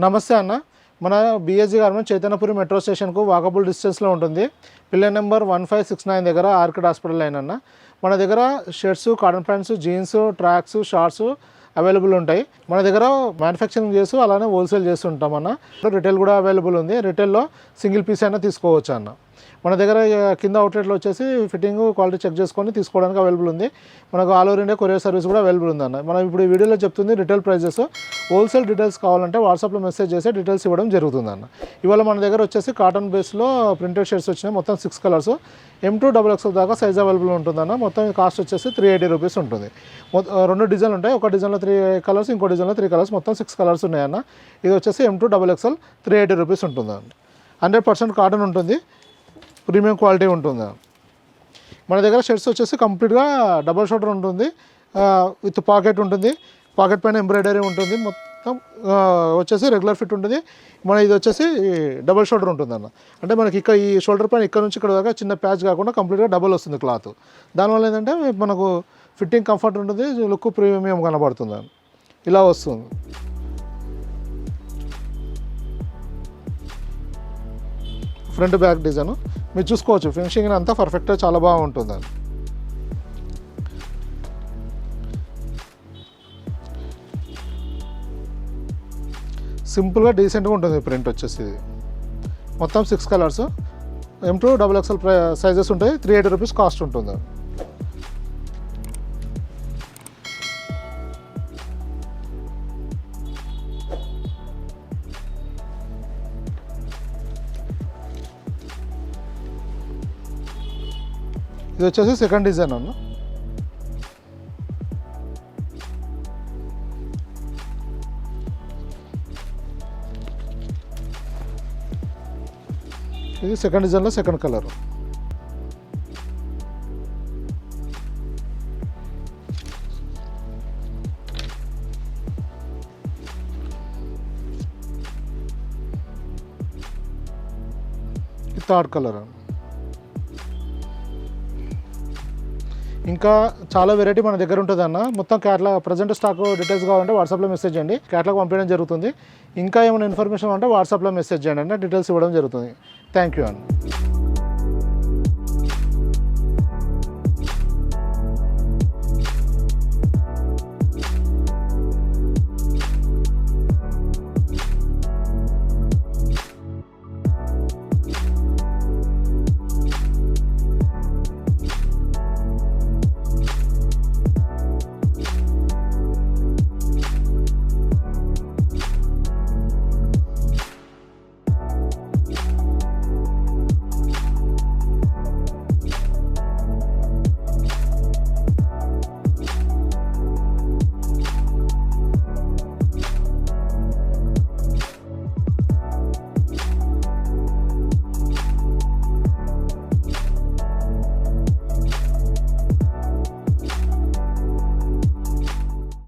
నమస్తే అన్న, మన బిఎస్జీ గార్మెంట్ చైతన్యపురి మెట్రో స్టేషన్కు వాకబుల్ డిస్టెన్స్లో ఉంటుంది. పిల్లర్ నెంబర్ 1569 దగ్గర ఆర్కిడ్ హాస్పిటల్ లైన్ అన్న. మన దగ్గర shirts, cotton pants, jeans, tracks, shorts available ఉంటాయి. మన దగ్గర మ్యానుఫ్యాక్చరింగ్ చేస్తూ అలానే హోల్సేల్ చేస్తుంటాం అన్న. రిటైల్ కూడా అవైలబుల్ ఉంది. రిటైల్లో సింగిల్ పీస్ అయినా తీసుకోవచ్చు అన్న. మన దగ్గర కింద అవుట్లెట్లో వచ్చేసి ఫిట్టింగ్ క్వాలిటీ చెక్ చేసుకొని తీసుకోవడానికి అవైలబుల్ ఉంది. మనకు all over India courier service కూడా అవైలబుల్ ఉంది అన్న. మనం ఇప్పుడు ఈ వీడియోలో చెప్తుంది రిటైల్ ప్రైజెస్. హోల్సేల్ డీటెయిల్స్ కావాలంటే వాట్సాప్లో మెసేజ్ చేసి డీటెయిల్స్ ఇవ్వడం జరుగుతుంది అన్న. ఇవాళ మన దగ్గర వచ్చేసి కాటన్ బేస్లో ప్రింటెడ్ షర్ట్స్ వచ్చినాయి. మొత్తం 6 కలర్స్, M2 XXL దాకా సైజ్ అవైలబుల్ ఉంటుందన్న. మొత్తం కాస్ట్ వచ్చేసి 380 రూపీస్ ఉంటుంది. 2 డిజైన్లు ఉంటాయి. ఒక డిజైన్లో 3 కలర్స్, ఇంకో డిజైన్లో 3 కలర్స్, మొత్తం 6 కలర్స్ ఉన్నాయన్న. ఇది వచ్చేసి M2 XXL 380 రూపీస్ ఉంటుందండి. 100% కాటన్ ఉంటుంది, ప్రీమియం క్వాలిటీ ఉంటుంది. మన దగ్గర షర్ట్స్ వచ్చేసి కంప్లీట్గా డబల్ షోల్డర్ ఉంటుంది, విత్ పాకెట్ ఉంటుంది. పాకెట్ పైన ఎంబ్రాయిడరీ ఉంటుంది. మొత్తం వచ్చేసి రెగ్యులర్ ఫిట్ ఉంటుంది. మన ఇది వచ్చేసి డబల్ షోల్డర్ ఉంటుంది అన్న. అంటే మనకి ఇక్కడ ఈ షోల్డర్ పైన ఇక్కడ నుంచి ఇక్కడ దాకా చిన్న ప్యాచ్ కాకుండా కంప్లీట్గా డబల్ వస్తుంది క్లాత్. దానివల్ల ఏంటంటే మనకు ఫిట్టింగ్ కంఫర్ట్ ఉంటుంది, లుక్ ప్రీమియం కనబడుతుంది. ఇలా వస్తుంది. ఫ్రంట్ బ్యాక్ డిజైన్ మీరు చూసుకోవచ్చు. ఫినిషింగ్ అంతా పర్ఫెక్ట్గా చాలా బాగుంటుంది. సింపుల్గా డీసెంట్గా ఉంటుంది ప్రింట్ వచ్చేసి. మొత్తం 6 కలర్స్, M2 XXL సైజెస్ ఉంటాయి. 380 రూపీస్ కాస్ట్ ఉంటుంది. ఇది వచ్చేసి సెకండ్ డిజైన్ అన్న. ఇది సెకండ్ డిజైన్లో సెకండ్ కలర్. ఇది థర్డ్ కలర్. ఇంకా చాలా వెరైటీ మన దగ్గర ఉంటుంది అన్న. మొత్తం క్యాటలాగ్ ప్రజెంట్ స్టాక్ డీటెయిల్స్ కావాలంటే వాట్సాప్లో మెసేజ్ చేయండి, క్యాటలాగ్ పంపించడం జరుగుతుంది. ఇంకా ఏమైనా ఇన్ఫర్మేషన్ అంటే వాట్సాప్లో మెసేజ్ చేయండి అన్న, డీటెయిల్స్ ఇవ్వడం జరుగుతుంది. థ్యాంక్ యూ అన్న.